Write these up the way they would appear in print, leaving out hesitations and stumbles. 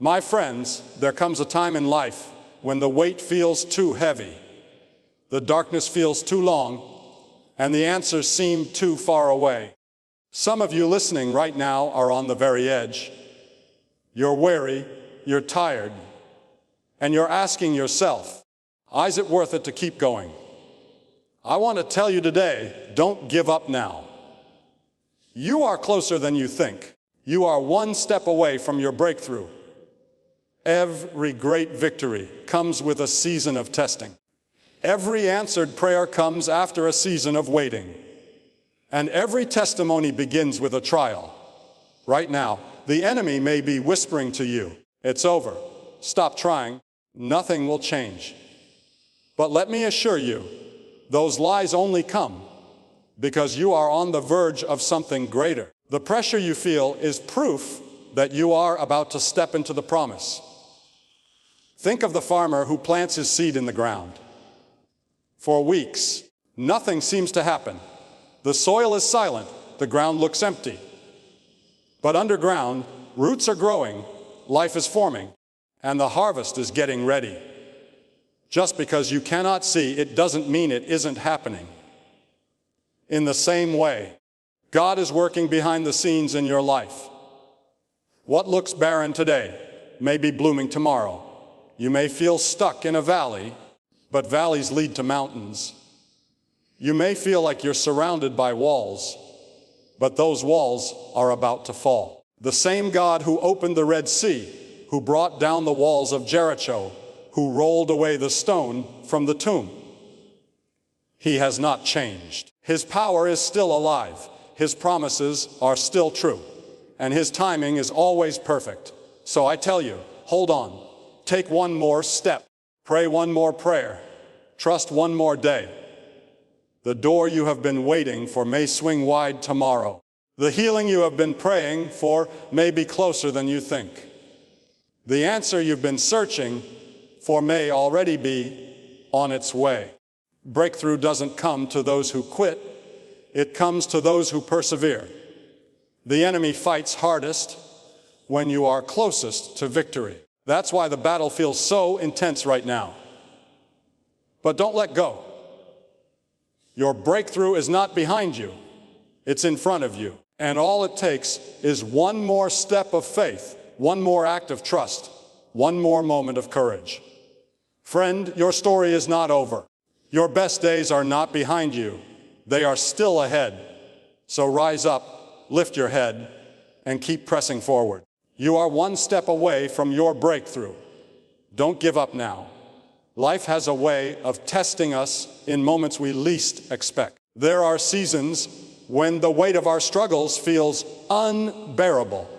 My friends, there comes a time in life when the weight feels too heavy, the darkness feels too long, and the answers seem too far away. Some of you listening right now are on the very edge. You're weary, you're tired, and you're asking yourself, is it worth it to keep going? I want to tell you today, don't give up now. You are closer than you think. You are one step away from your breakthrough. Every great victory comes with a season of testing. Every answered prayer comes after a season of waiting. And every testimony begins with a trial. Right now, the enemy may be whispering to you, "It's over. Stop trying. Nothing will change." But let me assure you, those lies only come because you are on the verge of something greater. The pressure you feel is proof that you are about to step into the promise. Think of the farmer who plants his seed in the ground. For weeks, nothing seems to happen. The soil is silent, the ground looks empty. But underground, roots are growing, life is forming, and the harvest is getting ready. Just because you cannot see, it doesn't mean it isn't happening. In the same way, God is working behind the scenes in your life. What looks barren today may be blooming tomorrow. You may feel stuck in a valley, but valleys lead to mountains. You may feel like you're surrounded by walls, but those walls are about to fall. The same God who opened the Red Sea, who brought down the walls of Jericho, who rolled away the stone from the tomb, He has not changed. His power is still alive. His promises are still true, and His timing is always perfect. So I tell you, hold on. Take one more step. Pray one more prayer. Trust one more day. The door you have been waiting for may swing wide tomorrow. The healing you have been praying for may be closer than you think. The answer you've been searching for may already be on its way. Breakthrough doesn't come to those who quit. It comes to those who persevere. The enemy fights hardest when you are closest to victory. That's why the battle feels so intense right now. But don't let go. Your breakthrough is not behind you. It's in front of you. And all it takes is one more step of faith, one more act of trust, one more moment of courage. Friend, your story is not over. Your best days are not behind you. They are still ahead. So rise up, lift your head, and keep pressing forward. You are one step away from your breakthrough. Don't give up now. Life has a way of testing us in moments we least expect. There are seasons when the weight of our struggles feels unbearable,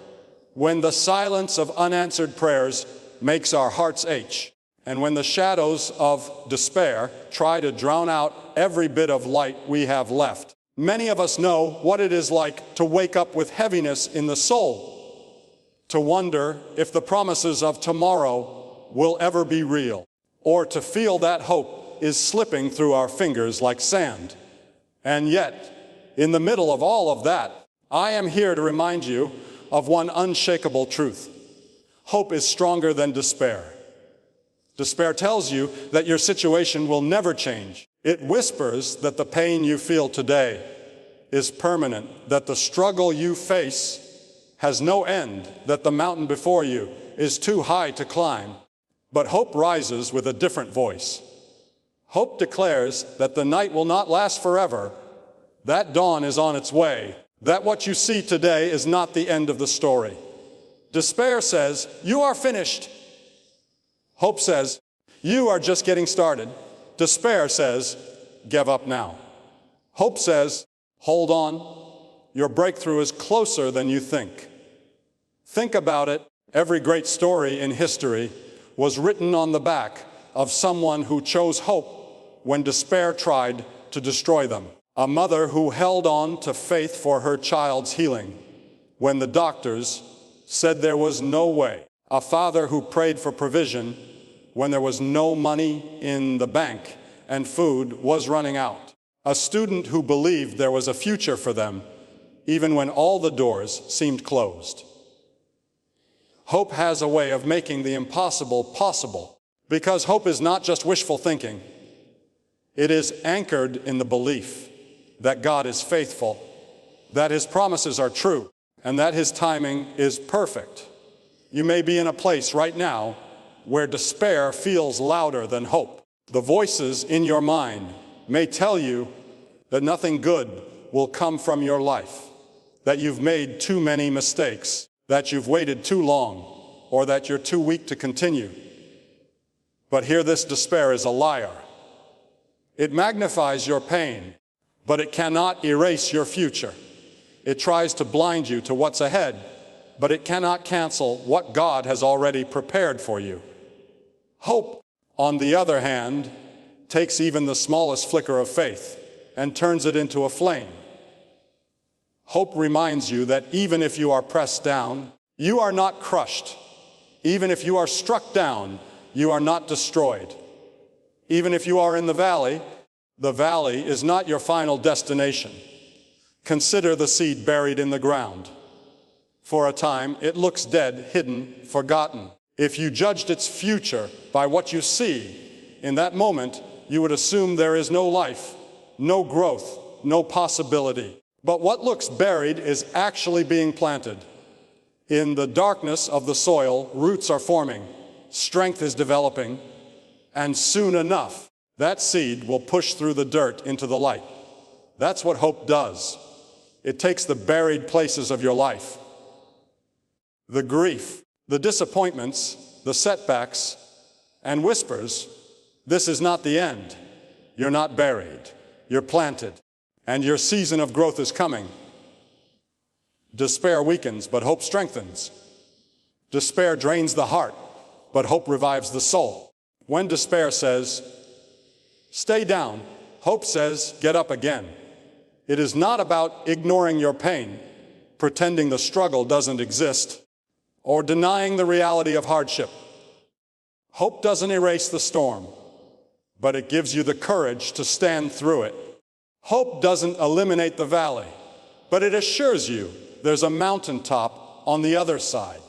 when the silence of unanswered prayers makes our hearts ache, and when the shadows of despair try to drown out every bit of light we have left. Many of us know what it is like to wake up with heaviness in the soul, to wonder if the promises of tomorrow will ever be real, or to feel that hope is slipping through our fingers like sand. And yet, in the middle of all of that, I am here to remind you of one unshakable truth. Hope is stronger than despair. Despair tells you that your situation will never change. It whispers that the pain you feel today is permanent, that the struggle you face has no end, that the mountain before you is too high to climb. But hope rises with a different voice. Hope declares that the night will not last forever, that dawn is on its way, that what you see today is not the end of the story. Despair says, you are finished. Hope says, you are just getting started. Despair says, give up now. Hope says, hold on. Your breakthrough is closer than you think. Think about it. Every great story in history was written on the back of someone who chose hope when despair tried to destroy them. A mother who held on to faith for her child's healing when the doctors said there was no way. A father who prayed for provision when there was no money in the bank and food was running out. A student who believed there was a future for them even when all the doors seemed closed. Hope has a way of making the impossible possible, because hope is not just wishful thinking. It is anchored in the belief that God is faithful, that His promises are true, and that His timing is perfect. You may be in a place right now where despair feels louder than hope. The voices in your mind may tell you that nothing good will come from your life, that you've made too many mistakes, that you've waited too long, or that you're too weak to continue. But hear this: despair is a liar. It magnifies your pain, but it cannot erase your future. It tries to blind you to what's ahead, but it cannot cancel what God has already prepared for you. Hope, on the other hand, takes even the smallest flicker of faith and turns it into a flame. Hope reminds you that even if you are pressed down, you are not crushed. Even if you are struck down, you are not destroyed. Even if you are in the valley is not your final destination. Consider the seed buried in the ground. For a time, it looks dead, hidden, forgotten. If you judged its future by what you see, in that moment, you would assume there is no life, no growth, no possibility. But what looks buried is actually being planted. In the darkness of the soil, roots are forming, strength is developing, and soon enough, that seed will push through the dirt into the light. That's what hope does. It takes the buried places of your life, the grief, the disappointments, the setbacks, and whispers, "This is not the end. You're not buried. You're planted, and your season of growth is coming." Despair weakens, but hope strengthens. Despair drains the heart, but hope revives the soul. When despair says, "Stay down," hope says, "Get up again." It is not about ignoring your pain, pretending the struggle doesn't exist, or denying the reality of hardship. Hope doesn't erase the storm, but it gives you the courage to stand through it. Hope doesn't eliminate the valley, but it assures you there's a mountaintop on the other side.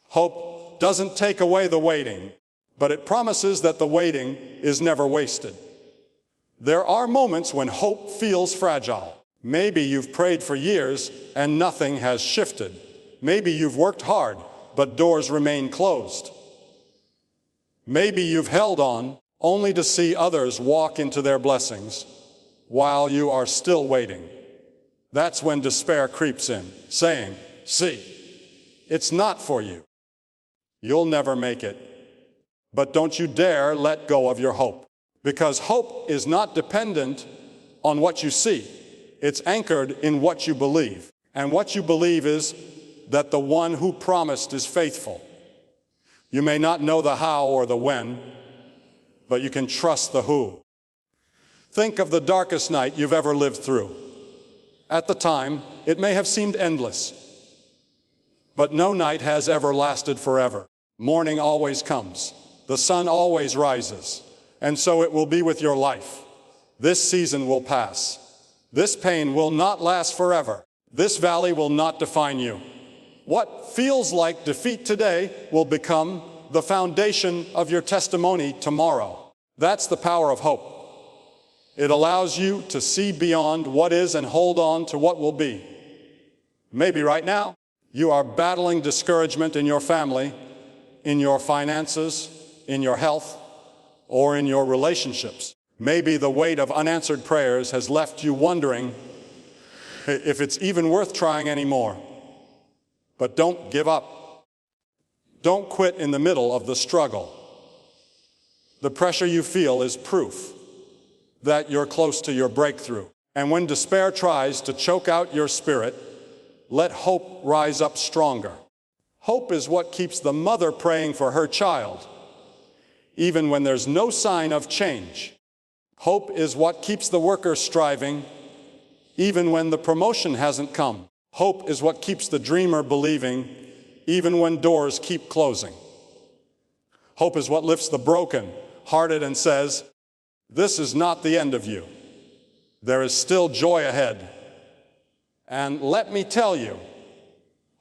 Hope doesn't take away the waiting, but it promises that the waiting is never wasted. There are moments when hope feels fragile. Maybe you've prayed for years and nothing has shifted. Maybe you've worked hard, but doors remain closed. Maybe you've held on only to see others walk into their blessings while you are still waiting. That's when despair creeps in, saying, "See, it's not for you. You'll never make it." But don't you dare let go of your hope, because hope is not dependent on what you see. It's anchored in what you believe. And what you believe is that the one who promised is faithful. You may not know the how or the when, but you can trust the who. Think of the darkest night you've ever lived through. At the time, it may have seemed endless, but no night has ever lasted forever. Morning always comes. The sun always rises. And so it will be with your life. This season will pass. This pain will not last forever. This valley will not define you. What feels like defeat today will become the foundation of your testimony tomorrow. That's the power of hope. It allows you to see beyond what is and hold on to what will be. Maybe right now, you are battling discouragement in your family, in your finances, in your health, or in your relationships. Maybe the weight of unanswered prayers has left you wondering if it's even worth trying anymore. But don't give up. Don't quit in the middle of the struggle. The pressure you feel is proof that you're close to your breakthrough. And when despair tries to choke out your spirit, let hope rise up stronger. Hope is what keeps the mother praying for her child, even when there's no sign of change. Hope is what keeps the worker striving, even when the promotion hasn't come. Hope is what keeps the dreamer believing, even when doors keep closing. Hope is what lifts the broken-hearted and says, "This is not the end of you. There is still joy ahead." And let me tell you,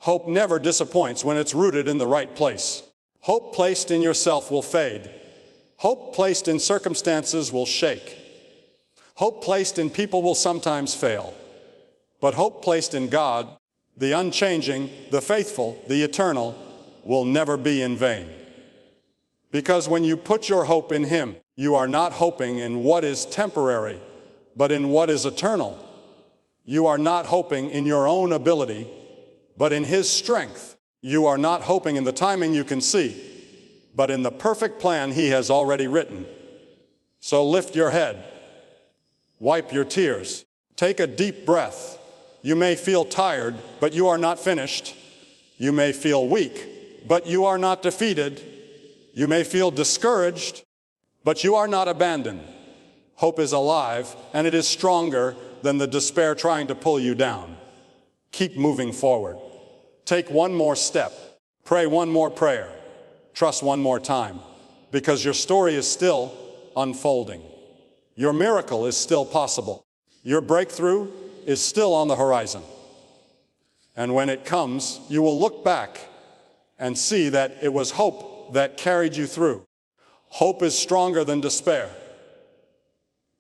Hope never disappoints when it's rooted in the right place. Hope placed in yourself will fade. Hope placed in circumstances will shake. Hope placed in people will sometimes fail. But hope placed in God, the unchanging, the faithful, the eternal, will never be in vain. Because when you put your hope in Him, you are not hoping in what is temporary, but in what is eternal. You are not hoping in your own ability, but in His strength. You are not hoping in the timing you can see, but in the perfect plan He has already written. So lift your head, wipe your tears, take a deep breath. You may feel tired, but you are not finished. You may feel weak, but you are not defeated. You may feel discouraged, but you are not abandoned. Hope is alive, and it is stronger than the despair trying to pull you down. Keep moving forward. Take one more step. Pray one more prayer. Trust one more time, because your story is still unfolding. Your miracle is still possible. Your breakthrough is still on the horizon. And when it comes, you will look back and see that it was hope that carried you through. Hope is stronger than despair.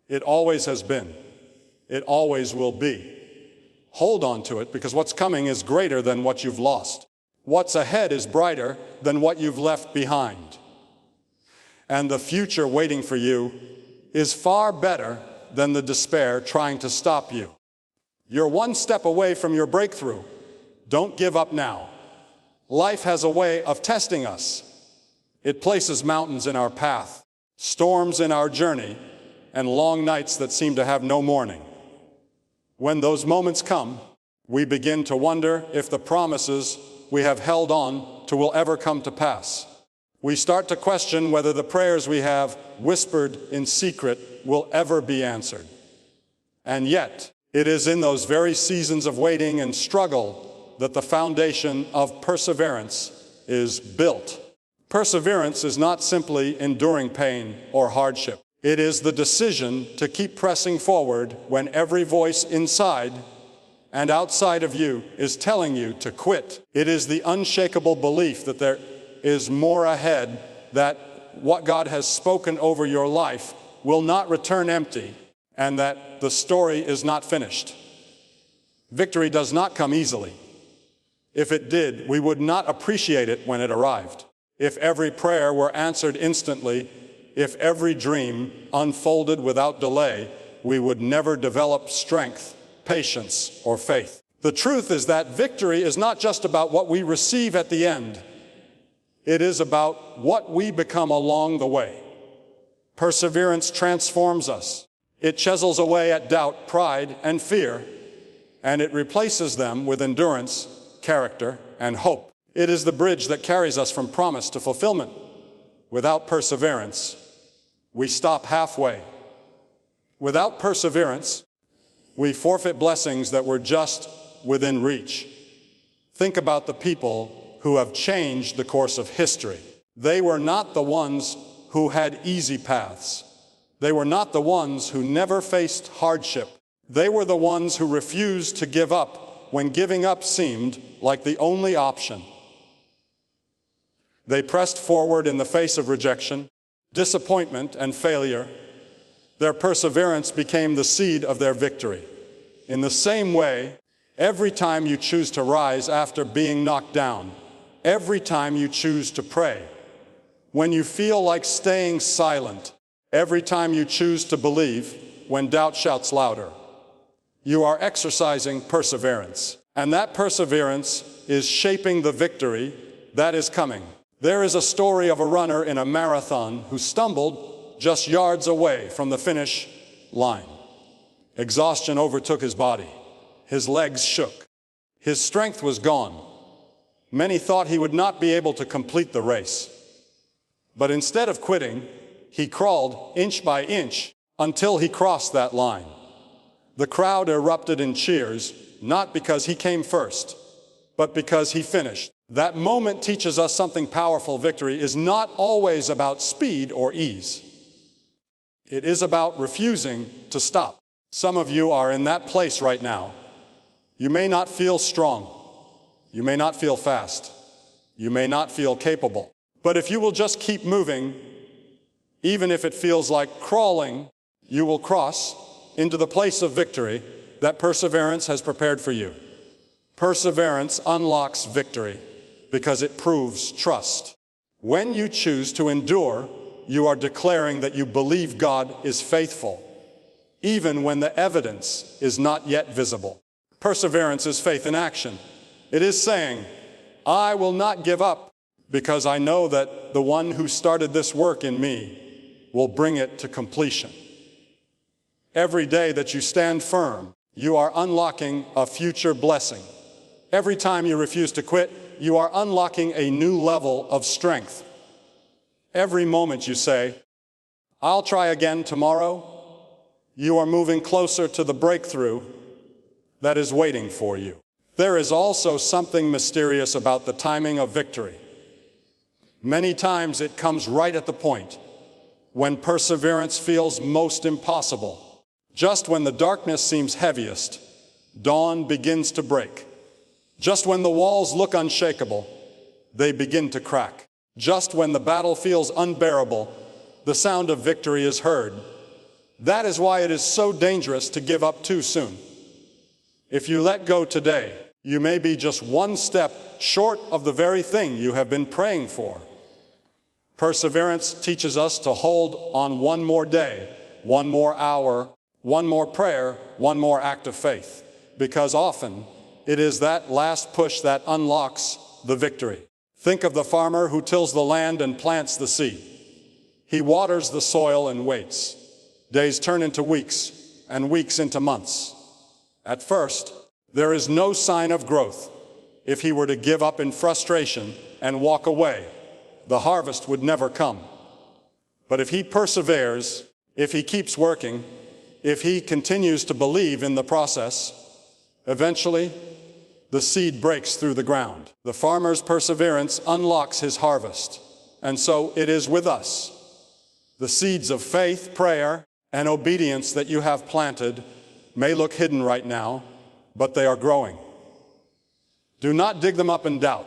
It always has been. It always will be. Hold on to it, because what's coming is greater than what you've lost. What's ahead is brighter than what you've left behind. And the future waiting for you is far better than the despair trying to stop you. You're one step away from your breakthrough. Don't give up now. Life has a way of testing us. It places mountains in our path, storms in our journey, and long nights that seem to have no morning. When those moments come, we begin to wonder if the promises we have held on to will ever come to pass. We start to question whether the prayers we have whispered in secret will ever be answered. And yet, it is in those very seasons of waiting and struggle that the foundation of perseverance is built. Perseverance is not simply enduring pain or hardship. It is the decision to keep pressing forward when every voice inside and outside of you is telling you to quit. It is the unshakable belief that there is more ahead, that what God has spoken over your life will not return empty, and that the story is not finished. Victory does not come easily. If it did, we would not appreciate it when it arrived. If every prayer were answered instantly, if every dream unfolded without delay, we would never develop strength, patience, or faith. The truth is that victory is not just about what we receive at the end. It is about what we become along the way. Perseverance transforms us. It chisels away at doubt, pride, and fear, and it replaces them with endurance, character, and hope. It is the bridge that carries us from promise to fulfillment. Without perseverance, we stop halfway. Without perseverance, we forfeit blessings that were just within reach. Think about the people who have changed the course of history. They were not the ones who had easy paths. They were not the ones who never faced hardship. They were the ones who refused to give up when giving up seemed like the only option. They pressed forward in the face of rejection, disappointment, and failure. Their perseverance became the seed of their victory. In the same way, every time you choose to rise after being knocked down, every time you choose to pray, when you feel like staying silent, every time you choose to believe when doubt shouts louder, you are exercising perseverance. And that perseverance is shaping the victory that is coming. There is a story of a runner in a marathon who stumbled just yards away from the finish line. Exhaustion overtook his body. His legs shook. His strength was gone. Many thought he would not be able to complete the race. But instead of quitting, he crawled inch by inch until he crossed that line. The crowd erupted in cheers, not because he came first, but because he finished. That moment teaches us something powerful. Victory is not always about speed or ease. It is about refusing to stop. Some of you are in that place right now. You may not feel strong. You may not feel fast. You may not feel capable. But if you will just keep moving, even if it feels like crawling, you will cross into the place of victory that perseverance has prepared for you. Perseverance unlocks victory because it proves trust. When you choose to endure, you are declaring that you believe God is faithful, even when the evidence is not yet visible. Perseverance is faith in action. It is saying, I will not give up because I know that the one who started this work in me will bring it to completion. Every day that you stand firm, you are unlocking a future blessing. Every time you refuse to quit, you are unlocking a new level of strength. Every moment you say, I'll try again tomorrow, you are moving closer to the breakthrough that is waiting for you. There is also something mysterious about the timing of victory. Many times it comes right at the point when perseverance feels most impossible. Just when the darkness seems heaviest, dawn begins to break. Just when the walls look unshakable, they begin to crack. Just when the battle feels unbearable, the sound of victory is heard. That is why it is so dangerous to give up too soon. If you let go today, you may be just one step short of the very thing you have been praying for. Perseverance teaches us to hold on one more day, one more hour, one more prayer, one more act of faith, because often it is that last push that unlocks the victory. Think of the farmer who tills the land and plants the seed. He waters the soil and waits. Days turn into weeks, and weeks into months. At first, there is no sign of growth. If he were to give up in frustration and walk away, the harvest would never come. But if he perseveres, if he keeps working, if he continues to believe in the process, eventually, the seed breaks through the ground. The farmer's perseverance unlocks his harvest. And so it is with us. The seeds of faith, prayer, and obedience that you have planted may look hidden right now, but they are growing. Do not dig them up in doubt.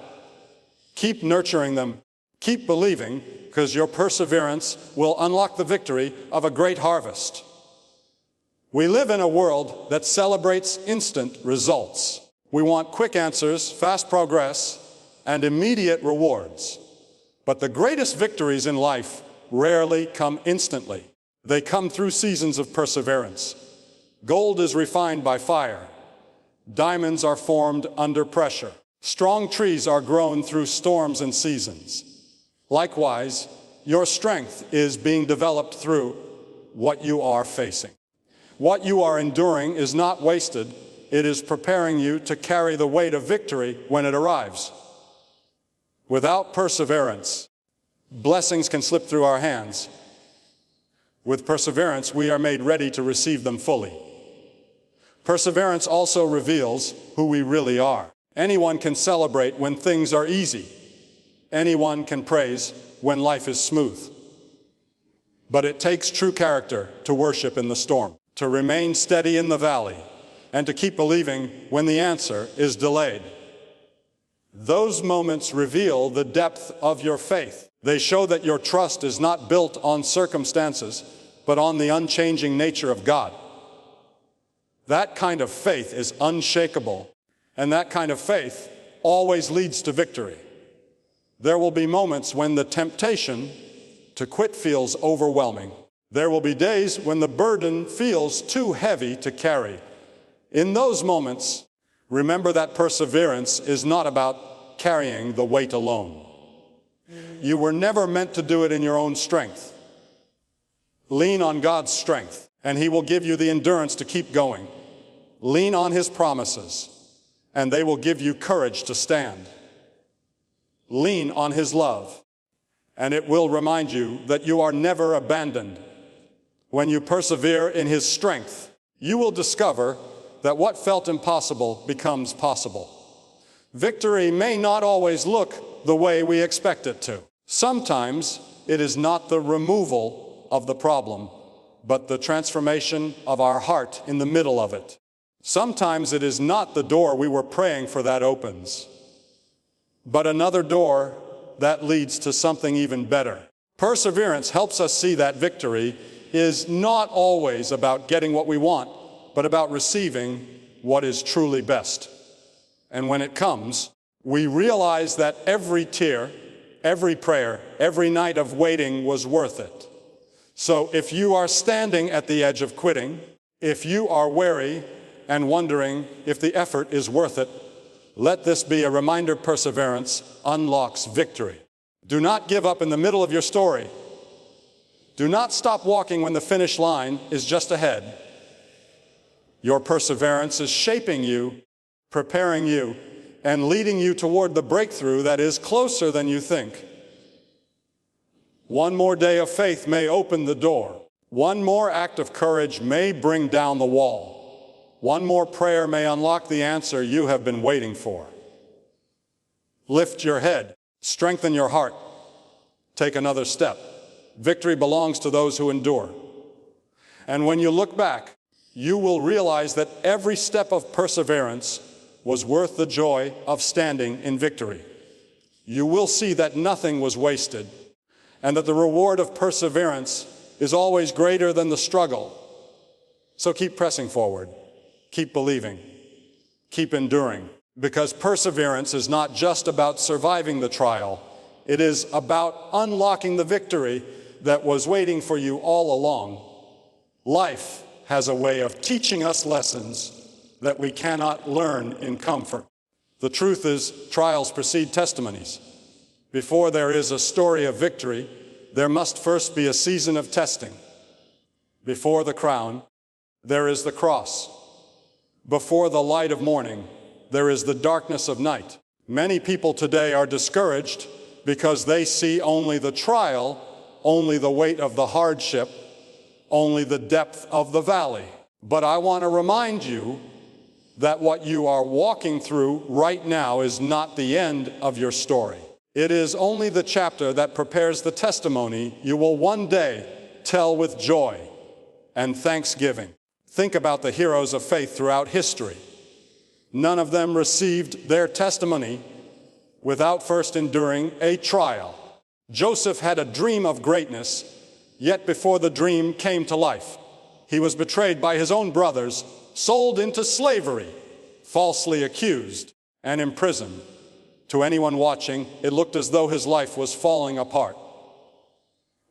Keep nurturing them. Keep believing, because your perseverance will unlock the victory of a great harvest. We live in a world that celebrates instant results. We want quick answers, fast progress, and immediate rewards. But the greatest victories in life rarely come instantly. They come through seasons of perseverance. Gold is refined by fire. Diamonds are formed under pressure. Strong trees are grown through storms and seasons. Likewise, your strength is being developed through what you are facing. What you are enduring is not wasted. It is preparing you to carry the weight of victory when it arrives. Without perseverance, blessings can slip through our hands. With perseverance, we are made ready to receive them fully. Perseverance also reveals who we really are. Anyone can celebrate when things are easy. Anyone can praise when life is smooth. But it takes true character to worship in the storm, to remain steady in the valley, and to keep believing when the answer is delayed. Those moments reveal the depth of your faith. They show that your trust is not built on circumstances, but on the unchanging nature of God. That kind of faith is unshakable, and that kind of faith always leads to victory. There will be moments when the temptation to quit feels overwhelming. There will be days when the burden feels too heavy to carry. In those moments, remember that perseverance is not about carrying the weight alone. You were never meant to do it in your own strength. Lean on God's strength, and He will give you the endurance to keep going. Lean on His promises, and they will give you courage to stand. Lean on His love, and it will remind you that you are never abandoned. When you persevere in His strength, you will discover that what felt impossible becomes possible. Victory may not always look the way we expect it to. Sometimes it is not the removal of the problem, but the transformation of our heart in the middle of it. Sometimes it is not the door we were praying for that opens, but another door that leads to something even better. Perseverance helps us see that victory is not always about getting what we want, but about receiving what is truly best. And when it comes, we realize that every tear, every prayer, every night of waiting was worth it. So if you are standing at the edge of quitting, if you are weary and wondering if the effort is worth it, let this be a reminder: perseverance unlocks victory. Do not give up in the middle of your story. Do not stop walking when the finish line is just ahead. Your perseverance is shaping you, preparing you, and leading you toward the breakthrough that is closer than you think. One more day of faith may open the door. One more act of courage may bring down the wall. One more prayer may unlock the answer you have been waiting for. Lift your head, strengthen your heart, take another step. Victory belongs to those who endure. And when you look back, you will realize that every step of perseverance was worth the joy of standing in victory. You will see that nothing was wasted, and that the reward of perseverance is always greater than the struggle. So keep pressing forward, keep believing, keep enduring, because perseverance is not just about surviving the trial, it is about unlocking the victory that was waiting for you all along. Life has a way of teaching us lessons that we cannot learn in comfort. The truth is, trials precede testimonies. Before there is a story of victory, there must first be a season of testing. Before the crown, there is the cross. Before the light of morning, there is the darkness of night. Many people today are discouraged because they see only the trial, only the weight of the hardship, only the depth of the valley. But I want to remind you that what you are walking through right now is not the end of your story. It is only the chapter that prepares the testimony you will one day tell with joy and thanksgiving. Think about the heroes of faith throughout history. None of them received their testimony without first enduring a trial. Joseph had a dream of greatness, yet before the dream came to life, he was betrayed by his own brothers, sold into slavery, falsely accused, and imprisoned. To anyone watching, it looked as though his life was falling apart.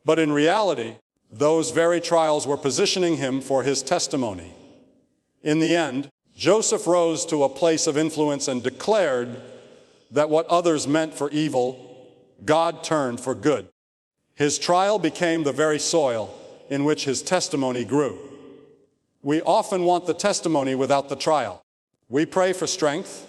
But in reality, those very trials were positioning him for his testimony. In the end, Joseph rose to a place of influence and declared that what others meant for evil, God turned for good. His trial became the very soil in which his testimony grew. We often want the testimony without the trial. We pray for strength,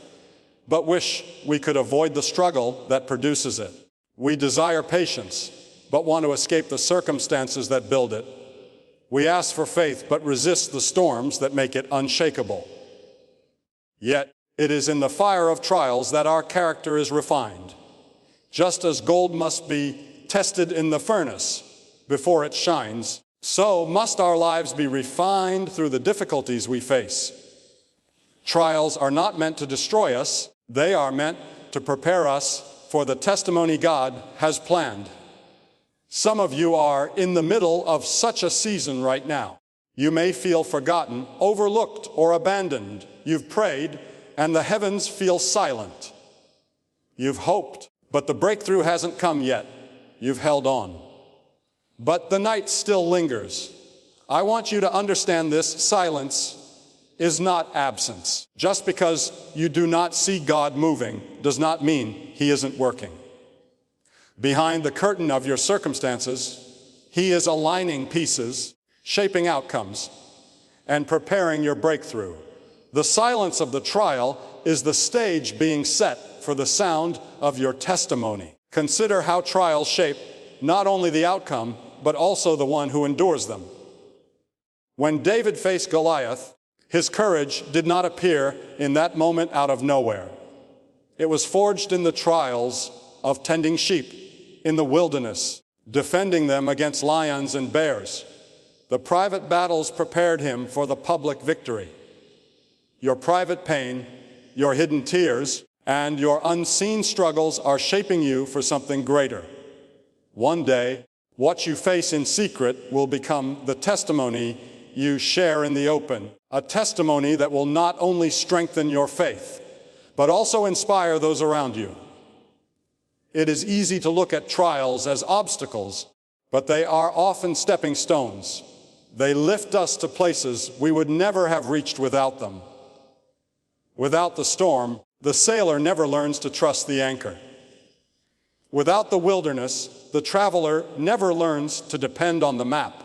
but wish we could avoid the struggle that produces it. We desire patience, but want to escape the circumstances that build it. We ask for faith, but resist the storms that make it unshakable. Yet, it is in the fire of trials that our character is refined. Just as gold must be tested in the furnace before it shines, so must our lives be refined through the difficulties we face. Trials are not meant to destroy us. They are meant to prepare us for the testimony God has planned. Some of you are in the middle of such a season right now. You may feel forgotten, overlooked, or abandoned. You've prayed, and the heavens feel silent. You've hoped, but the breakthrough hasn't come yet. You've held on. But the night still lingers. I want you to understand this: silence is not absence. Just because you do not see God moving does not mean He isn't working. Behind the curtain of your circumstances, He is aligning pieces, shaping outcomes, and preparing your breakthrough. The silence of the trial is the stage being set for the sound of your testimony. Consider how trials shape not only the outcome, but also the one who endures them. When David faced Goliath, his courage did not appear in that moment out of nowhere. It was forged in the trials of tending sheep in the wilderness, defending them against lions and bears. The private battles prepared him for the public victory. Your private pain, your hidden tears, And your unseen struggles are shaping you for something greater. One day, what you face in secret will become the testimony you share in the open. A testimony that will not only strengthen your faith, but also inspire those around you. It is easy to look at trials as obstacles, but they are often stepping stones. They lift us to places we would never have reached without them. Without the storm, the sailor never learns to trust the anchor. Without the wilderness, the traveler never learns to depend on the map.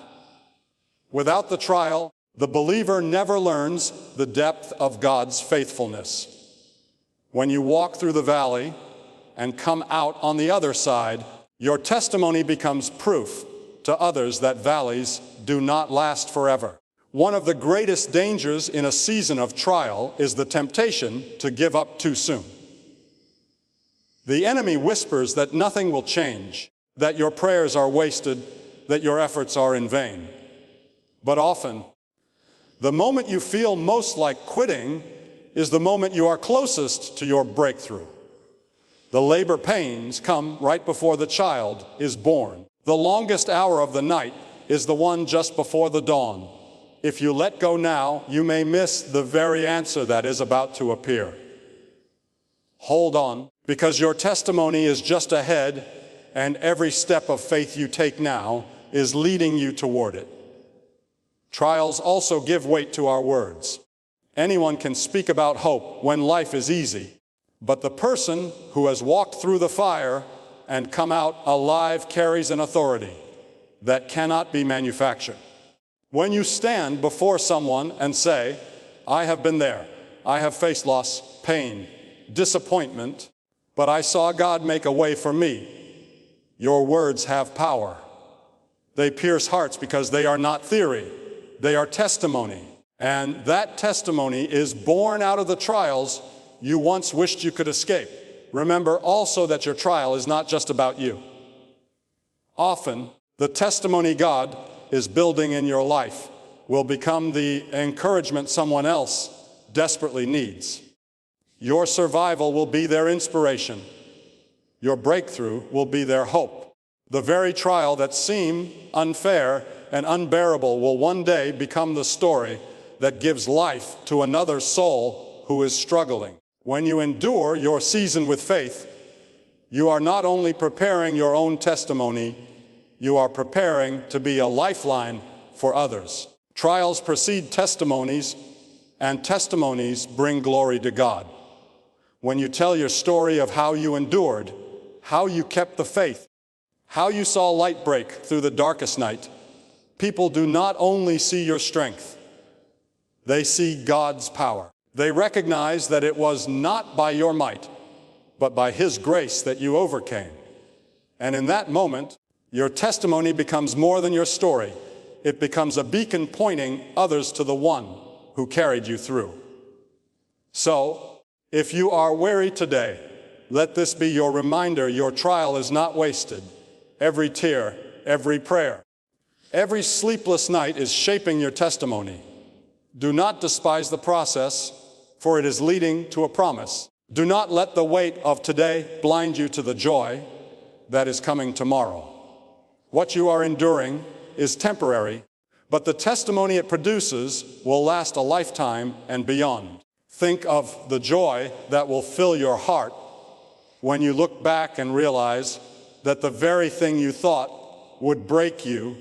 Without the trial, the believer never learns the depth of God's faithfulness. When you walk through the valley and come out on the other side, your testimony becomes proof to others that valleys do not last forever. One of the greatest dangers in a season of trial is the temptation to give up too soon. The enemy whispers that nothing will change, that your prayers are wasted, that your efforts are in vain. But often, the moment you feel most like quitting is the moment you are closest to your breakthrough. The labor pains come right before the child is born. The longest hour of the night is the one just before the dawn. If you let go now, you may miss the very answer that is about to appear. Hold on, because your testimony is just ahead, and every step of faith you take now is leading you toward it. Trials also give weight to our words. Anyone can speak about hope when life is easy, but the person who has walked through the fire and come out alive carries an authority that cannot be manufactured. When you stand before someone and say, "I have been there, I have faced loss, pain, disappointment, but I saw God make a way for me," your words have power. They pierce hearts because they are not theory, they are testimony. And that testimony is born out of the trials you once wished you could escape. Remember also that your trial is not just about you. Often, the testimony God is building in your life will become the encouragement someone else desperately needs. Your survival will be their inspiration. Your breakthrough will be their hope. The very trial that seemed unfair and unbearable will one day become the story that gives life to another soul who is struggling. When you endure your season with faith, you are not only preparing your own testimony, you are preparing to be a lifeline for others. Trials precede testimonies, and testimonies bring glory to God. When you tell your story of how you endured, how you kept the faith, how you saw light break through the darkest night, people do not only see your strength, they see God's power. They recognize that it was not by your might, but by His grace that you overcame. And in that moment, your testimony becomes more than your story. It becomes a beacon pointing others to the one who carried you through. So, if you are weary today, let this be your reminder your trial is not wasted. Every tear, every prayer, every sleepless night is shaping your testimony. Do not despise the process, for it is leading to a promise. Do not let the weight of today blind you to the joy that is coming tomorrow. What you are enduring is temporary, but the testimony it produces will last a lifetime and beyond. Think of the joy that will fill your heart when you look back and realize that the very thing you thought would break you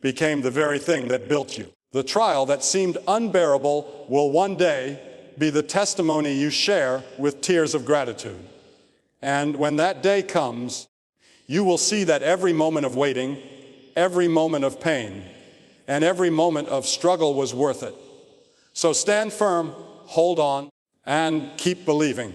became the very thing that built you. The trial that seemed unbearable will one day be the testimony you share with tears of gratitude. And when that day comes, you will see that every moment of waiting, every moment of pain, and every moment of struggle was worth it. So stand firm, hold on, and keep believing.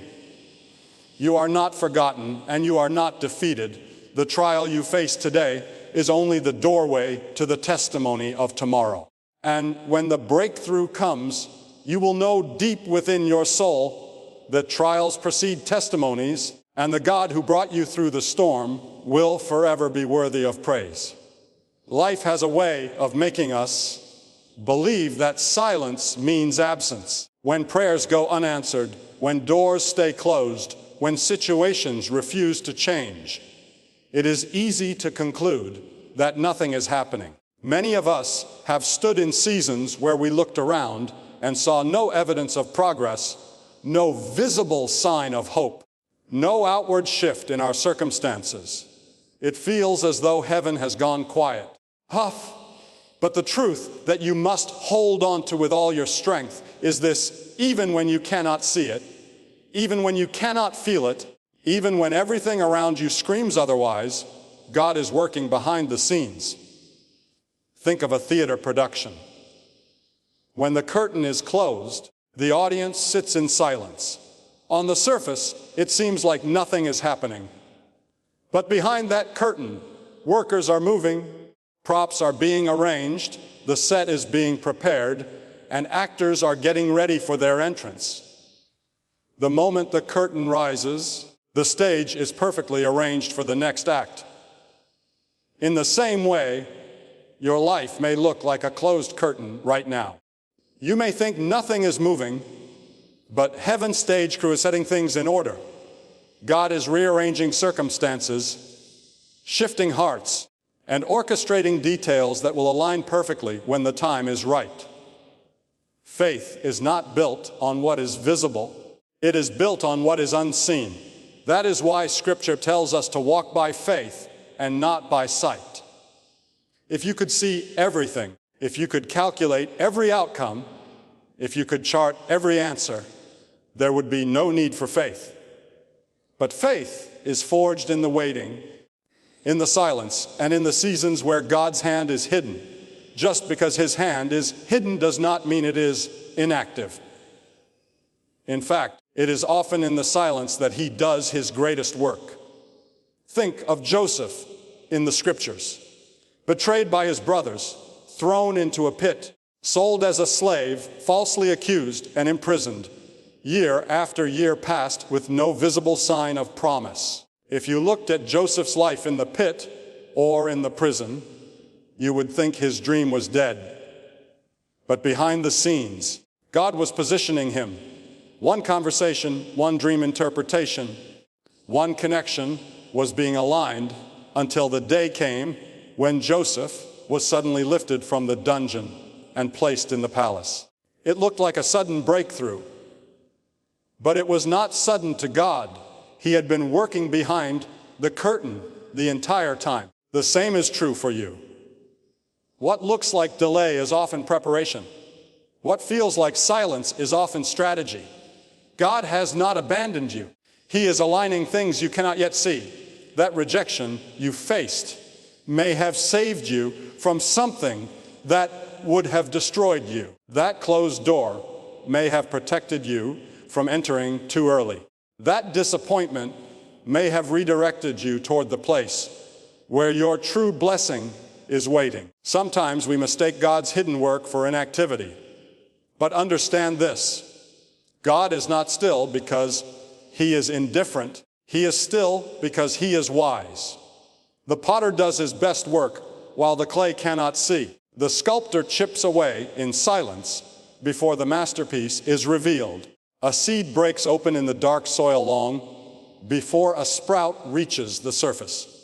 You are not forgotten, and you are not defeated. The trial you face today is only the doorway to the testimony of tomorrow. And when the breakthrough comes, you will know deep within your soul that trials precede testimonies, and the God who brought you through the storm will forever be worthy of praise. Life has a way of making us believe that silence means absence. When prayers go unanswered, when doors stay closed, when situations refuse to change, it is easy to conclude that nothing is happening. Many of us have stood in seasons where we looked around and saw no evidence of progress, no visible sign of hope, no outward shift in our circumstances. It feels as though heaven has gone quiet. Huff! But the truth that you must hold on to with all your strength is this: even when you cannot see it, even when you cannot feel it, even when everything around you screams otherwise, God is working behind the scenes. Think of a theater production. When the curtain is closed, the audience sits in silence. On the surface, it seems like nothing is happening. But behind that curtain, workers are moving, props are being arranged, the set is being prepared, and actors are getting ready for their entrance. The moment the curtain rises, the stage is perfectly arranged for the next act. In the same way, your life may look like a closed curtain right now. You may think nothing is moving, but heaven's stage crew is setting things in order. God is rearranging circumstances, shifting hearts, and orchestrating details that will align perfectly when the time is right. Faith is not built on what is visible. It is built on what is unseen. That is why Scripture tells us to walk by faith and not by sight. If you could see everything, if you could calculate every outcome, if you could chart every answer, there would be no need for faith. But faith is forged in the waiting, in the silence, and in the seasons where God's hand is hidden. Just because His hand is hidden does not mean it is inactive. In fact, it is often in the silence that He does His greatest work. Think of Joseph in the Scriptures. Betrayed by his brothers, thrown into a pit, sold as a slave, falsely accused and imprisoned. Year after year passed with no visible sign of promise. If you looked at Joseph's life in the pit or in the prison, you would think his dream was dead. But behind the scenes, God was positioning him. One conversation, one dream interpretation, one connection was being aligned until the day came when Joseph was suddenly lifted from the dungeon and placed in the palace. It looked like a sudden breakthrough, but it was not sudden to God. He had been working behind the curtain the entire time. The same is true for you. What looks like delay is often preparation. What feels like silence is often strategy. God has not abandoned you. He is aligning things you cannot yet see. That rejection you faced may have saved you from something that would have destroyed you. That closed door may have protected you from entering too early. That disappointment may have redirected you toward the place where your true blessing is waiting. Sometimes we mistake God's hidden work for inactivity. But understand this: God is not still because He is indifferent. He is still because He is wise. The potter does his best work while the clay cannot see. The sculptor chips away in silence before the masterpiece is revealed. A seed breaks open in the dark soil long before a sprout reaches the surface.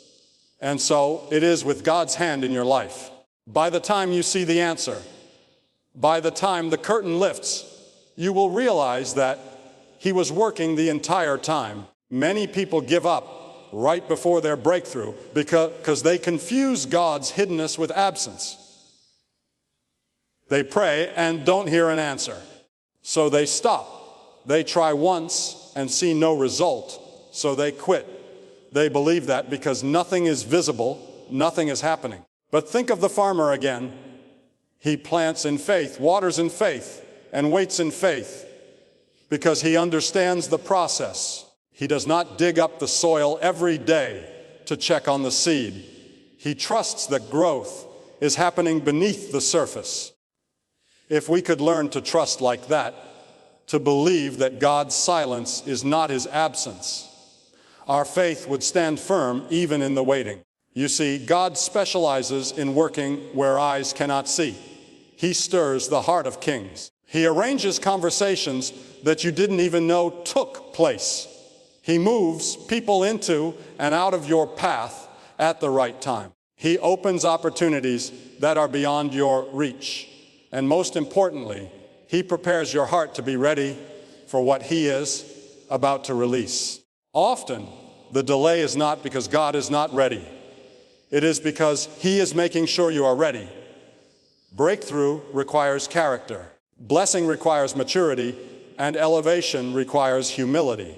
And so it is with God's hand in your life. By the time you see the answer, by the time the curtain lifts, you will realize that He was working the entire time. Many people give up right before their breakthrough because they confuse God's hiddenness with absence. They pray and don't hear an answer, so they stop. They try once and see no result, so they quit. They believe that because nothing is visible, nothing is happening. But think of the farmer again. He plants in faith, waters in faith, and waits in faith because he understands the process. He does not dig up the soil every day to check on the seed. He trusts that growth is happening beneath the surface. If we could learn to trust like that, to believe that God's silence is not His absence, our faith would stand firm even in the waiting. You see, God specializes in working where eyes cannot see. He stirs the heart of kings. He arranges conversations that you didn't even know took place. He moves people into and out of your path at the right time. He opens opportunities that are beyond your reach. And most importantly, He prepares your heart to be ready for what He is about to release. Often, the delay is not because God is not ready. It is because He is making sure you are ready. Breakthrough requires character. Blessing requires maturity, and elevation requires humility.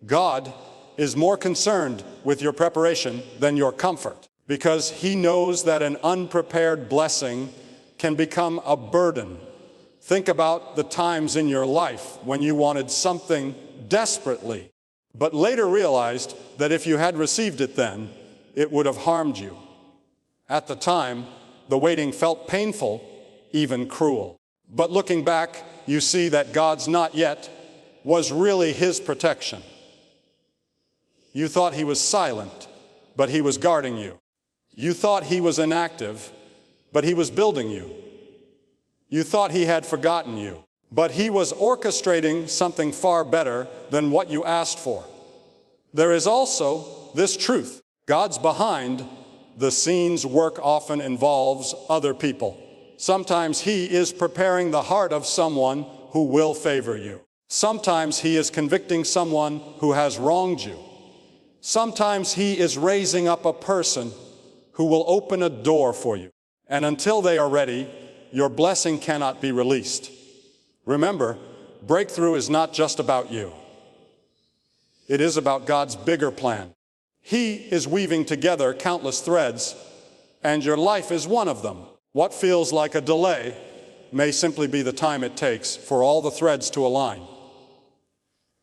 God is more concerned with your preparation than your comfort, because He knows that an unprepared blessing can become a burden. Think about the times in your life when you wanted something desperately, but later realized that if you had received it then, it would have harmed you. At the time, the waiting felt painful, even cruel. But looking back, you see that God's not yet was really His protection. You thought He was silent, but He was guarding you. You thought He was inactive, but He was building you. You thought He had forgotten you, but He was orchestrating something far better than what you asked for. There is also this truth: God's behind the scenes work often involves other people. Sometimes He is preparing the heart of someone who will favor you. Sometimes He is convicting someone who has wronged you. Sometimes He is raising up a person who will open a door for you. And until they are ready, your blessing cannot be released. Remember, breakthrough is not just about you. It is about God's bigger plan. He is weaving together countless threads, and your life is one of them. What feels like a delay may simply be the time it takes for all the threads to align.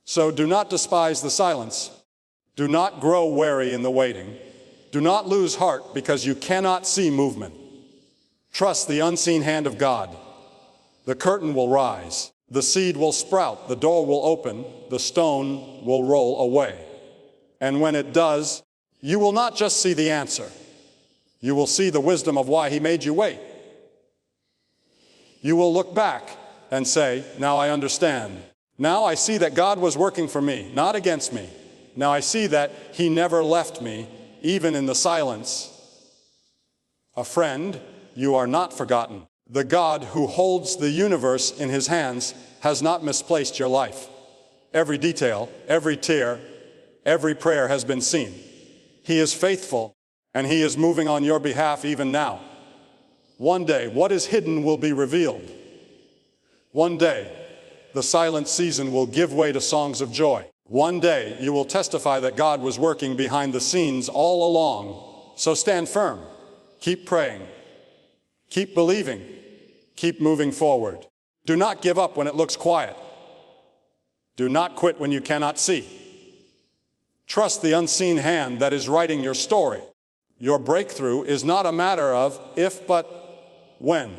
So do not despise the silence. Do not grow weary in the waiting. Do not lose heart because you cannot see movement. Trust the unseen hand of God. The curtain will rise. The seed will sprout. The door will open. The stone will roll away. And when it does, you will not just see the answer. You will see the wisdom of why He made you wait. You will look back and say, now I understand. Now I see that God was working for me, not against me. Now I see that He never left me, even in the silence. A friend, you are not forgotten. The God who holds the universe in His hands has not misplaced your life. Every detail, every tear, every prayer has been seen. He is faithful, and He is moving on your behalf even now. One day, what is hidden will be revealed. One day, the silent season will give way to songs of joy. One day, you will testify that God was working behind the scenes all along. So stand firm. Keep praying. Keep believing. Keep moving forward. Do not give up when it looks quiet. Do not quit when you cannot see. Trust the unseen hand that is writing your story. Your breakthrough is not a matter of if, but when.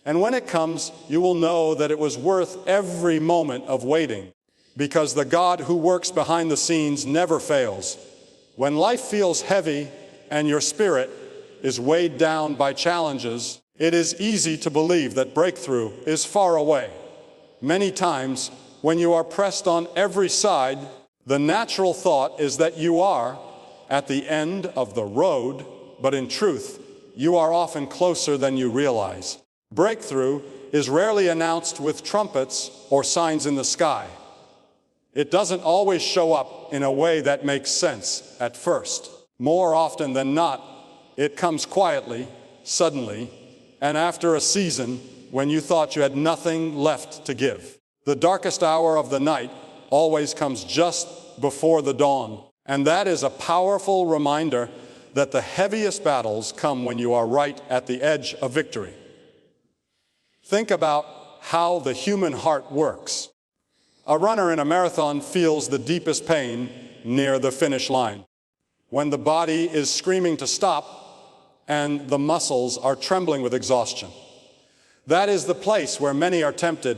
And when it comes, you will know that it was worth every moment of waiting, because the God who works behind the scenes never fails. When life feels heavy and your spirit is weighed down by challenges, it is easy to believe that breakthrough is far away. Many times, when you are pressed on every side, the natural thought is that you are at the end of the road, but in truth, you are often closer than you realize. Breakthrough is rarely announced with trumpets or signs in the sky. It doesn't always show up in a way that makes sense at first. More often than not, it comes quietly, suddenly, and after a season when you thought you had nothing left to give. The darkest hour of the night always comes just before the dawn, and that is a powerful reminder that the heaviest battles come when you are right at the edge of victory. Think about how the human heart works. A runner in a marathon feels the deepest pain near the finish line, when the body is screaming to stop and the muscles are trembling with exhaustion. That is the place where many are tempted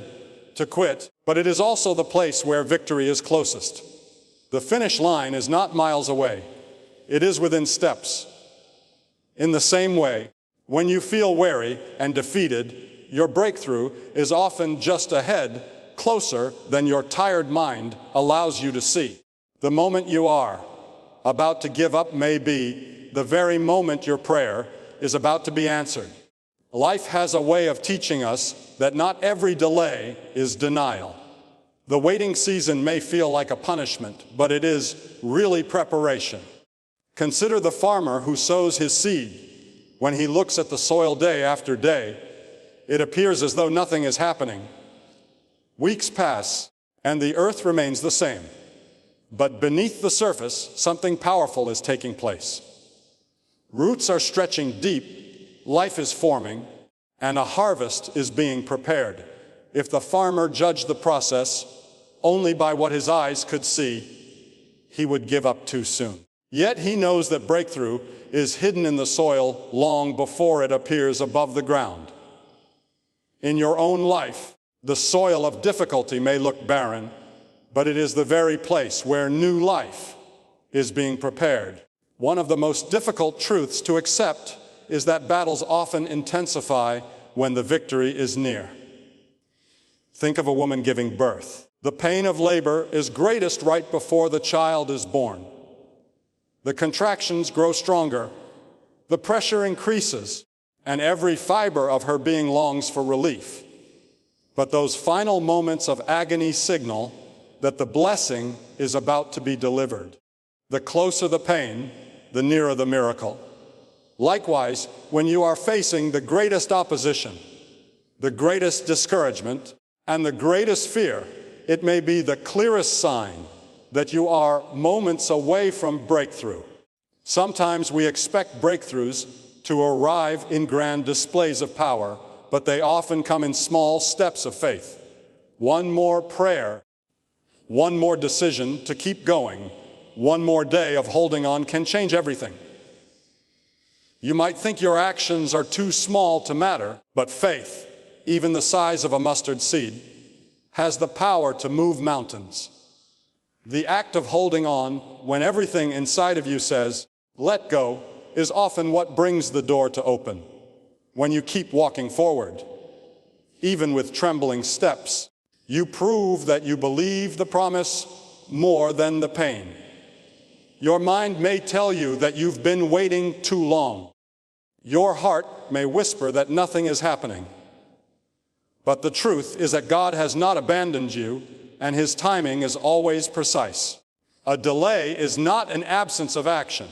to quit, but it is also the place where victory is closest. The finish line is not miles away. It is within steps. In the same way, when you feel weary and defeated, Your breakthrough is often just ahead, closer than your tired mind allows you to see. The moment you are about to give up may be the very moment your prayer is about to be answered. Life has a way of teaching us that not every delay is denial. The waiting season may feel like a punishment, but it is really preparation. Consider the farmer who sows his seed. When he looks at the soil day after day, it appears as though nothing is happening. Weeks pass, and the earth remains the same. But beneath the surface, something powerful is taking place. Roots are stretching deep, life is forming, and a harvest is being prepared. If the farmer judged the process only by what his eyes could see, he would give up too soon. Yet he knows that breakthrough is hidden in the soil long before it appears above the ground. In your own life, the soil of difficulty may look barren, but it is the very place where new life is being prepared. One of the most difficult truths to accept is that battles often intensify when the victory is near. Think of a woman giving birth. The pain of labor is greatest right before the child is born. The contractions grow stronger, the pressure increases, and every fiber of her being longs for relief. But those final moments of agony signal that the blessing is about to be delivered. The closer the pain, the nearer the miracle. Likewise, when you are facing the greatest opposition, the greatest discouragement, and the greatest fear, it may be the clearest sign that you are moments away from breakthrough. Sometimes we expect breakthroughs to arrive in grand displays of power, but they often come in small steps of faith. One more prayer, one more decision to keep going, one more day of holding on can change everything. You might think your actions are too small to matter, but faith, even the size of a mustard seed, has the power to move mountains. The act of holding on when everything inside of you says, "Let go," is often what brings the door to open. When you keep walking forward, even with trembling steps, you prove that you believe the promise more than the pain. Your mind may tell you that you've been waiting too long. Your heart may whisper that nothing is happening. But the truth is that God has not abandoned you, and His timing is always precise. A delay is not an absence of action.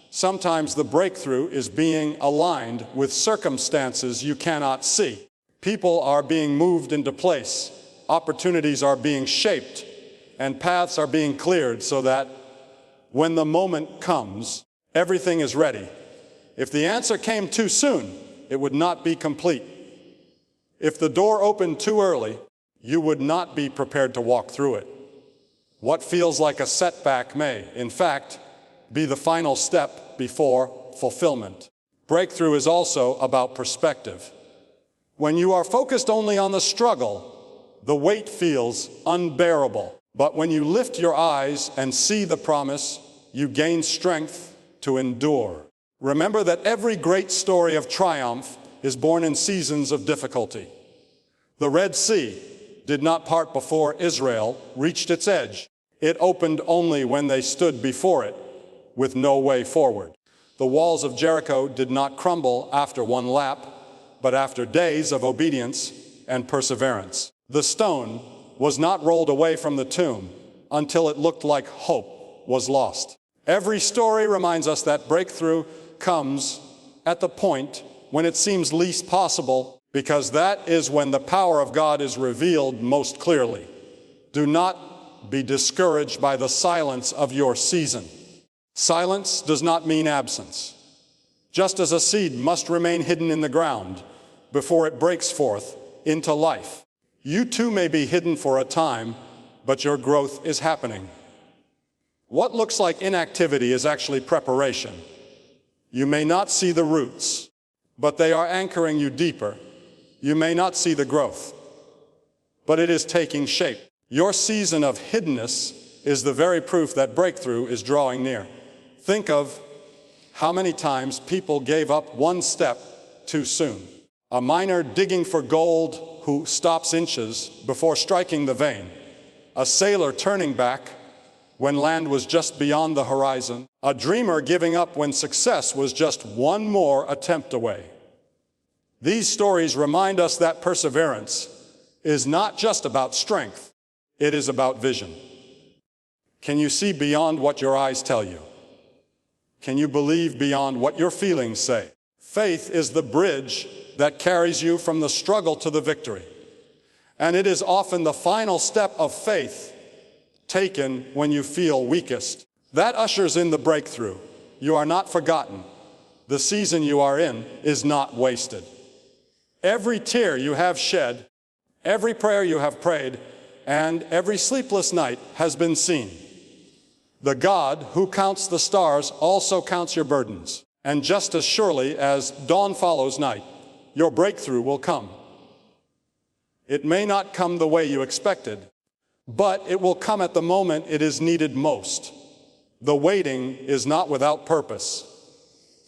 Sometimes the breakthrough is being aligned with circumstances you cannot see. People are being moved into place, opportunities are being shaped, and paths are being cleared so that when the moment comes, everything is ready. If the answer came too soon, it would not be complete. If the door opened too early, you would not be prepared to walk through it. What feels like a setback may, in fact, be the final step before fulfillment. Breakthrough is also about perspective. When you are focused only on the struggle, the weight feels unbearable. But when you lift your eyes and see the promise, you gain strength to endure. Remember that every great story of triumph is born in seasons of difficulty. The Red Sea did not part before Israel reached its edge. It opened only when they stood before it, with no way forward. The walls of Jericho did not crumble after one lap, but after days of obedience and perseverance. The stone was not rolled away from the tomb until it looked like hope was lost. Every story reminds us that breakthrough comes at the point when it seems least possible, because that is when the power of God is revealed most clearly. Do not be discouraged by the silence of your season. Silence does not mean absence. Just as a seed must remain hidden in the ground before it breaks forth into life, you too may be hidden for a time, but your growth is happening. What looks like inactivity is actually preparation. You may not see the roots, but they are anchoring you deeper. You may not see the growth, but it is taking shape. Your season of hiddenness is the very proof that breakthrough is drawing near. Think of how many times people gave up one step too soon. a miner digging for gold who stops inches before striking the vein, a sailor turning back when land was just beyond the horizon, a dreamer giving up when success was just one more attempt away. These stories remind us that perseverance is not just about strength, it is about vision. Can you see beyond what your eyes tell you? Can you believe beyond what your feelings say? Faith is the bridge that carries you from the struggle to the victory. And it is often the final step of faith taken when you feel weakest. That ushers in the breakthrough. You are not forgotten. The season you are in is not wasted. Every tear you have shed, every prayer you have prayed, and every sleepless night has been seen. The God who counts the stars also counts your burdens. And just as surely as dawn follows night, your breakthrough will come. It may not come the way you expected, but it will come at the moment it is needed most. The waiting is not without purpose,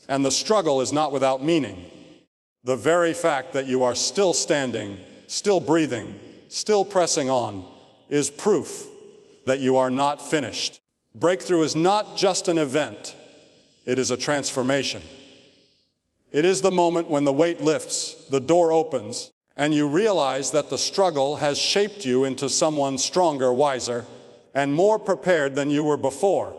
and the struggle is not without meaning. The very fact that you are still standing, still breathing, still pressing on, is proof that you are not finished. Breakthrough is not just an event, it is a transformation. It is the moment when the weight lifts, the door opens, and you realize that the struggle has shaped you into someone stronger, wiser, and more prepared than you were before.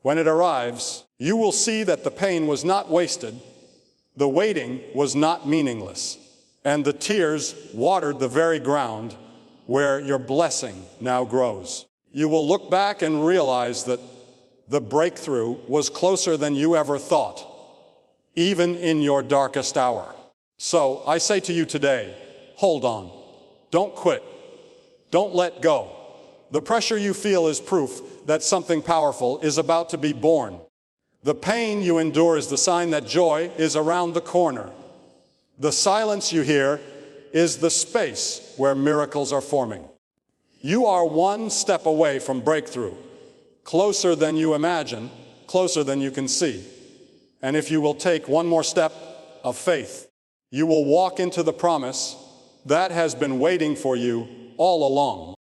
When it arrives, you will see that the pain was not wasted, the waiting was not meaningless, and the tears watered the very ground where your blessing now grows. You will look back and realize that the breakthrough was closer than you ever thought, even in your darkest hour. So I say to you today, hold on. Don't quit. Don't let go. The pressure you feel is proof that something powerful is about to be born. The pain you endure is the sign that joy is around the corner. The silence you hear is the space where miracles are forming. You are one step away from breakthrough, closer than you imagine, closer than you can see. And if you will take one more step of faith, you will walk into the promise that has been waiting for you all along.